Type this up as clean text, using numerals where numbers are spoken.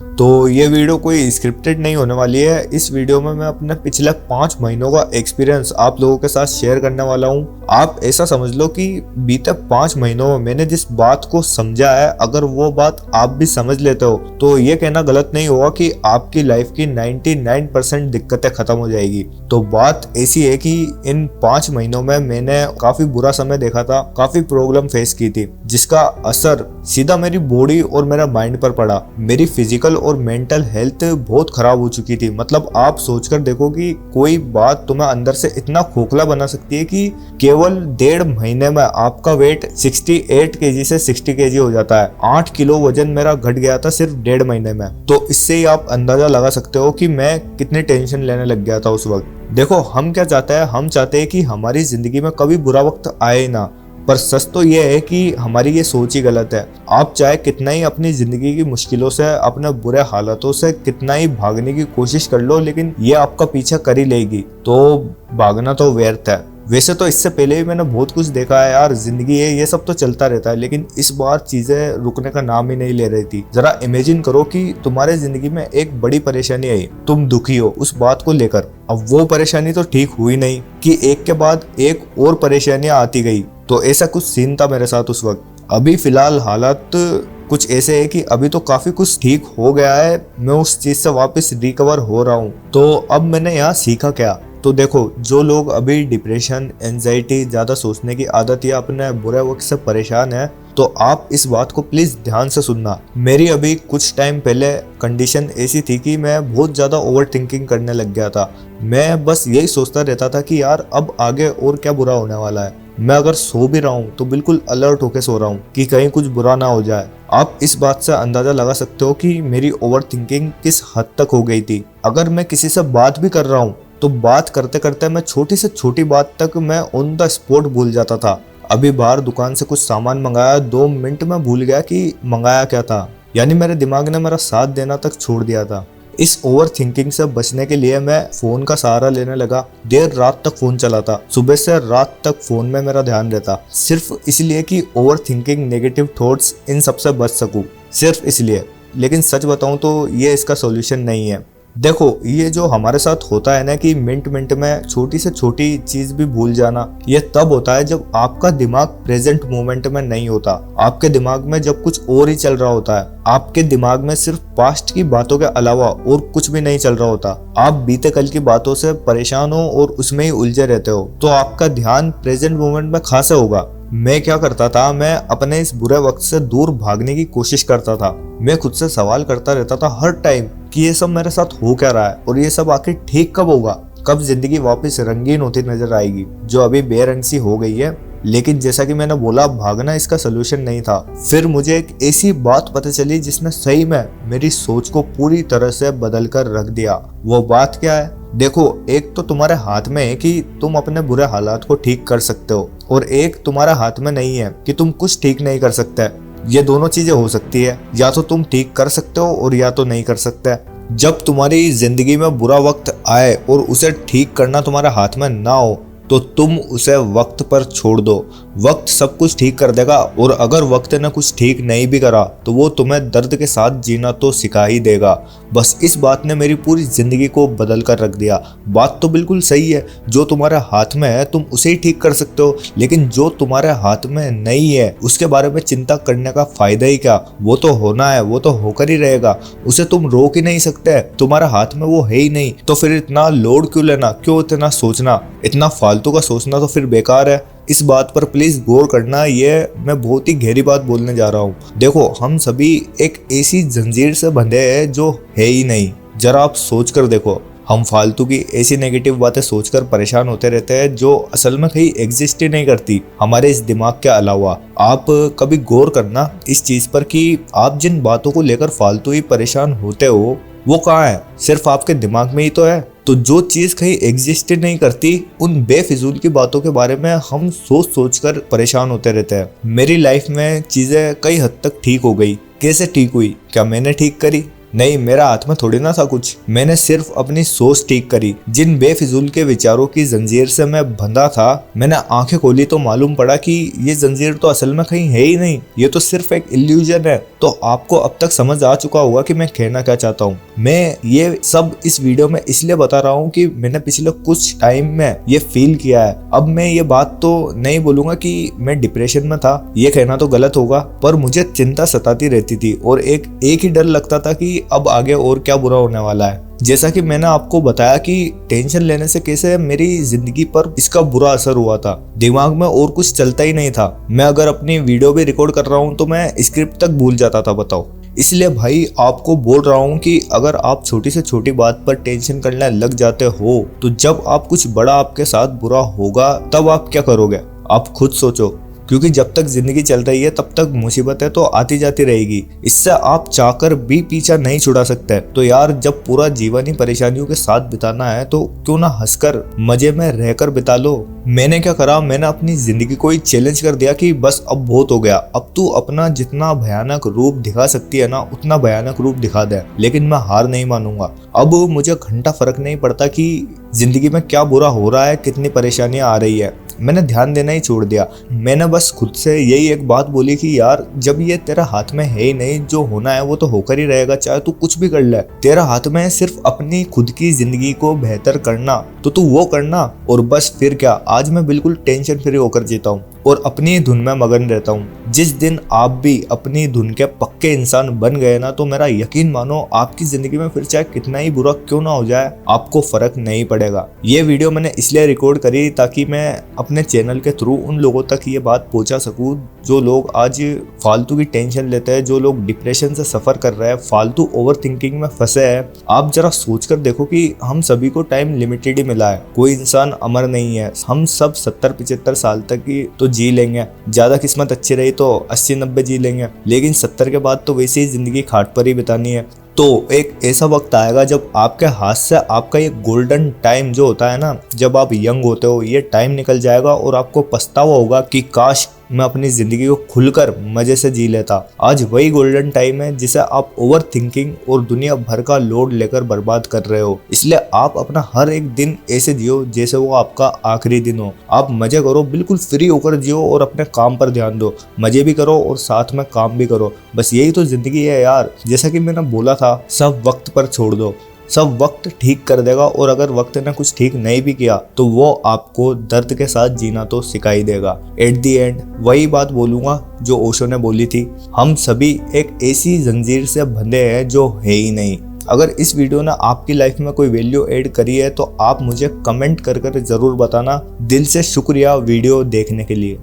तो ये वीडियो कोई स्क्रिप्टेड नहीं होने वाली है। इस वीडियो में मैं अपने पिछले 5 महीनों का एक्सपीरियंस आप लोगों के साथ शेयर करने वाला हूँ। आप ऐसा समझ लो कि बीते 5 महीनों में मैंने जिस बात को समझा है, अगर वो बात आप भी समझ लेते हो तो ये कहना गलत नहीं होगा कि आपकी लाइफ की 99% दिक्कतें खत्म हो जाएगी। तो बात ऐसी है कि इन 5 महीनों में मैंने काफी बुरा समय देखा था, काफी प्रॉब्लम फेस की थी, जिसका असर सीधा मेरी बॉडी और मेरा माइंड पर पड़ा। मेरी फिजिकल और मेंटल हेल्थ बहुत खराब हो चुकी थी। मतलब आप सोचकर देखो कि कोई बात तुम्हें अंदर से इतना खोखला बना सकती है कि केवल 1.5 महीने में आपका वेट 68 केजी से 60 केजी हो जाता है। 8 किलो वजन मेरा घट गया था सिर्फ 1.5 महीने में। तो इससे ही आप अंदाजा लगा सकते हो कि मैं कितनी टेंशन लेने लग गया था उस वक्त। देखो, हम क्या चाहते हैं? हम चाहते हैं कि हमारी जिंदगी में कभी बुरा वक्त आए ना, पर सच तो ये है कि हमारी ये सोच ही गलत है। आप चाहे कितना ही अपनी जिंदगी की मुश्किलों से, अपने बुरे हालातों से कितना ही भागने की कोशिश कर लो, लेकिन ये आपका पीछा कर ही लेगी। तो भागना तो व्यर्थ है। वैसे तो इससे पहले भी मैंने बहुत कुछ देखा है यार, जिंदगी है, ये सब तो चलता रहता है, लेकिन इस बार चीजें रुकने का नाम ही नहीं ले रही थी। जरा इमेजिन करो कि तुम्हारे जिंदगी में एक बड़ी परेशानी आई, तुम दुखी हो उस बात को लेकर। अब वो परेशानी तो ठीक हुई नहीं कि एक के बाद एक और परेशानियां आती गई। तो ऐसा कुछ सीन था मेरे साथ उस वक्त। अभी फिलहाल हालात कुछ ऐसे है कि अभी तो काफी कुछ ठीक हो गया है, मैं उस चीज से वापस रिकवर हो रहा हूँ। तो अब मैंने यहाँ सीखा क्या? तो देखो, जो लोग अभी डिप्रेशन, एंजाइटी, ज्यादा सोचने की आदत या अपने बुरे वक्त से परेशान है, तो आप इस बात को प्लीज ध्यान से सुनना। मेरी अभी कुछ टाइम पहले कंडीशन ऐसी थी कि मैं बहुत ज्यादा ओवर थिंकिंग करने लग गया था। मैं बस यही सोचता रहता था कि यार अब आगे और क्या बुरा होने वाला है। मैं अगर सो भी रहा हूँ तो बिल्कुल अलर्ट होके सो रहा हूँ कि कहीं कुछ बुरा ना हो जाए। आप इस बात से अंदाजा लगा सकते हो कि मेरी ओवर थिंकिंग किस हद तक हो गई थी। अगर मैं किसी से बात भी कर रहा हूँ तो बात करते करते मैं छोटी से छोटी बात तक मैं ऑन द स्पॉट भूल जाता था। अभी बाहर दुकान से कुछ सामान मंगाया, 2 मिनट में भूल गया कि मंगाया क्या था। यानी मेरे दिमाग ने मेरा साथ देना तक छोड़ दिया था। इस ओवर थिंकिंग से बचने के लिए मैं फोन का सहारा लेने लगा। देर रात तक फोन चलाता, सुबह से रात तक फोन में मेरा ध्यान रहता, सिर्फ इसलिए कि ओवर थिंकिंग, नेगेटिव थॉट्स, इन सब से बच सकूं, सिर्फ इसलिए। लेकिन सच बताऊं तो ये इसका सॉल्यूशन नहीं है। देखो, ये जो हमारे साथ होता है ना कि मिनट मिनट में छोटी से छोटी चीज भी भूल जाना, ये तब होता है जब आपका दिमाग प्रेजेंट मोमेंट में नहीं होता। आपके दिमाग में जब कुछ और ही चल रहा होता है। आपके दिमाग में सिर्फ पास्ट की बातों के अलावा और कुछ भी नहीं चल रहा होता। आप बीते कल की बातों से परेशान हो और उसमें ही उलझे रहते हो, तो आपका ध्यान प्रेजेंट मोमेंट में कहाँ से होगा? मैं क्या करता था? मैं अपने इस बुरे वक्त से दूर भागने की कोशिश करता था। मैं खुद से सवाल करता रहता था हर टाइम कि ये सब मेरे साथ हो क्या रहा है और ये सब आखिर ठीक कब होगा, कब जिंदगी वापस रंगीन होती नजर आएगी, जो अभी बेरंग सी हो गई है। लेकिन जैसा कि मैंने बोला, भागना इसका सलूशन नहीं था। फिर मुझे एक ऐसी बात पता चली जिसने सही में मेरी सोच को पूरी तरह से बदल कर रख दिया। वो बात क्या है? देखो, एक तो तुम्हारे हाथ में है कि तुम अपने बुरे हालात को ठीक कर सकते हो, और एक तुम्हारे हाथ में नहीं है कि तुम कुछ ठीक नहीं कर सकते। ये दोनों चीजें हो सकती है, या तो तुम ठीक कर सकते हो और या तो नहीं कर सकते। जब तुम्हारी जिंदगी में बुरा वक्त आए और उसे ठीक करना तुम्हारे हाथ में ना हो, तो तुम उसे वक्त पर छोड़ दो। वक्त सब कुछ ठीक कर देगा, और अगर वक्त ने कुछ ठीक नहीं भी करा तो वो तुम्हें दर्द के साथ जीना तो सिखा ही देगा। बस इस बात ने मेरी पूरी जिंदगी को बदल कर रख दिया। बात तो बिल्कुल सही है, जो तुम्हारे हाथ में है तुम उसे ही ठीक कर सकते हो, लेकिन जो तुम्हारे हाथ में नहीं है उसके बारे में चिंता करने का फायदा ही क्या? वो तो होना है, वो तो होकर ही रहेगा, उसे तुम रोक ही नहीं सकते, तुम्हारे हाथ में वो है ही नहीं। तो फिर इतना लोड क्यों लेना? क्यों इतना सोचना? इतना फालतू का सोचना तो फिर बेकार है। इस बात पर प्लीज गौर करना। ये मैं बहुत ही गहरी बात बोलने जा रहा हूँ। देखो, हम सभी एक ऐसी जंजीर से बंधे हैं जो है ही नहीं। जरा आप सोच कर देखो, हम फालतू की ऐसी नेगेटिव बातें सोचकर परेशान होते रहते हैं जो असल में कहीं एग्जिस्ट ही नहीं करती हमारे इस दिमाग के अलावा। आप कभी गौर करना इस चीज पर कि आप जिन बातों को लेकर फालतू ही परेशान होते हो वो कहाँ है? सिर्फ आपके दिमाग में ही तो है। तो जो चीज कहीं एग्जिस्ट नहीं करती, उन बेफिजूल की बातों के बारे में हम सोच सोच कर परेशान होते रहते हैं। मेरी लाइफ में चीजें कई हद तक ठीक हो गई। कैसे ठीक हुई? क्या मैंने ठीक करी? नहीं, मेरा हाथ में थोड़ी ना था कुछ, मैंने सिर्फ अपनी सोच ठीक करी। जिन बेफिजूल के विचारों की जंजीर से मैं बंधा था, मैंने आंखें खोली तो मालूम पड़ा कि ये जंजीर तो असल में कहीं है ही नहीं, ये तो सिर्फ एक इल्यूजन है। तो आपको अब तक समझ आ चुका होगा कि मैं कहना क्या चाहता हूँ। मैं ये सब इस वीडियो में इसलिए बता रहा हूँ कि मैंने पिछले कुछ टाइम में ये फील किया है। अब मैं ये बात तो नहीं बोलूंगा कि मैं डिप्रेशन में था, ये कहना तो गलत होगा, पर मुझे चिंता सताती रहती थी और एक ही डर लगता था कि अब आगे और क्या बुरा होने वाला है। जैसा कि मैंने आपको बताया कि टेंशन लेने से कैसे मेरी जिंदगी पर इसका बुरा असर हुआ था। दिमाग में और कुछ चलता ही नहीं था। मैं अगर अपनी वीडियो भी रिकॉर्ड कर रहा हूँ तो मैं स्क्रिप्ट तक भूल जाता था, बताओ। इसलिए भाई आपको बोल रहा हूँ कि अगर आप छोटी से छोटी बात पर टेंशन करने लग जाते हो तो जब आप कुछ बड़ा आपके साथ बुरा होगा तब आप क्या करोगे, आप खुद सोचो। क्योंकि जब तक जिंदगी चल रही है तब तक मुसीबतें तो आती जाती रहेगी, इससे आप चाहकर भी पीछा नहीं छुड़ा सकते। तो यार जब पूरा जीवन ही परेशानियों के साथ बिताना है तो क्यों ना हंसकर मजे में रहकर बिता लो। मैंने क्या करा, मैंने अपनी जिंदगी को ही चैलेंज कर दिया कि बस अब बहुत हो गया, अब तू अपना जितना भयानक रूप दिखा सकती है ना उतना भयानक रूप दिखा दे, लेकिन मैं हार नहीं मानूंगा। अब मुझे घंटा फर्क नहीं पड़ता कि जिंदगी में क्या बुरा हो रहा है, कितनी परेशानियां आ रही है, मैंने ध्यान देना ही छोड़ दिया। मैंने बस खुद से यही एक बात बोली कि यार जब ये तेरा हाथ में है ही नहीं, जो होना है वो तो होकर ही रहेगा, चाहे तू कुछ भी कर ले। तेरा हाथ में है सिर्फ अपनी खुद की जिंदगी को बेहतर करना, तो तू वो करना और बस। फिर क्या, आज मैं बिल्कुल टेंशन फ्री होकर जीता हूँ और अपनी धुन में मगन रहता हूँ। जिस दिन आप भी अपनी धुन के पक्के इंसान बन गए ना, तो मेरा यकीन मानो आपकी जिंदगी में फिर चाहे कितना ही बुरा क्यों ना हो जाए, आपको फर्क नहीं पड़ेगा। ये वीडियो मैंने इसलिए रिकॉर्ड करी ताकि मैं अपने चैनल के थ्रू उन लोगों तक ये बात पहुंचा सकूं जो लोग आज फालतू की टेंशन लेते हैं, जो लोग डिप्रेशन से सफर कर रहे हैं, फालतू ओवर थिंकिंग में फंसे हैं। आप जरा सोचकर देखो कि हम सभी को टाइम लिमिटेड ही मिला है, कोई इंसान अमर नहीं है। हम सब 70-75 साल तक ही तो जी लेंगे, ज्यादा किस्मत अच्छी रही तो 80-90 जी लेंगे, लेकिन 70 के बाद तो वैसे ही जिंदगी खाट पर ही बितानी है। तो एक ऐसा वक्त आएगा जब आपके हाथ से आपका ये गोल्डन टाइम जो होता है ना, जब आप यंग होते हो, ये टाइम निकल जाएगा और आपको पछतावा होगा कि काश मैं अपनी जिंदगी को खुलकर मजे से जी लेता। आज वही गोल्डन टाइम है जिसे आप ओवर थिंकिंग और दुनिया भर का लोड लेकर बर्बाद कर रहे हो। इसलिए आप अपना हर एक दिन ऐसे जियो जैसे वो आपका आखिरी दिन हो। आप मजे करो, बिल्कुल फ्री होकर जियो और अपने काम पर ध्यान दो। मजे भी करो और साथ में काम भी करो, बस यही तो जिंदगी है यार। जैसा कि मैंने बोला था, सब वक्त पर छोड़ दो, सब वक्त ठीक कर देगा। और अगर वक्त ने कुछ ठीक नहीं भी किया तो वो आपको दर्द के साथ जीना तो सिखा ही देगा। एट दी एंड वही बात बोलूंगा जो ओशो ने बोली थी, हम सभी एक ऐसी जंजीर से बंधे हैं जो है ही नहीं। अगर इस वीडियो ने आपकी लाइफ में कोई वैल्यू ऐड करी है तो आप मुझे कमेंट कर जरूर बताना। दिल से शुक्रिया वीडियो देखने के लिए।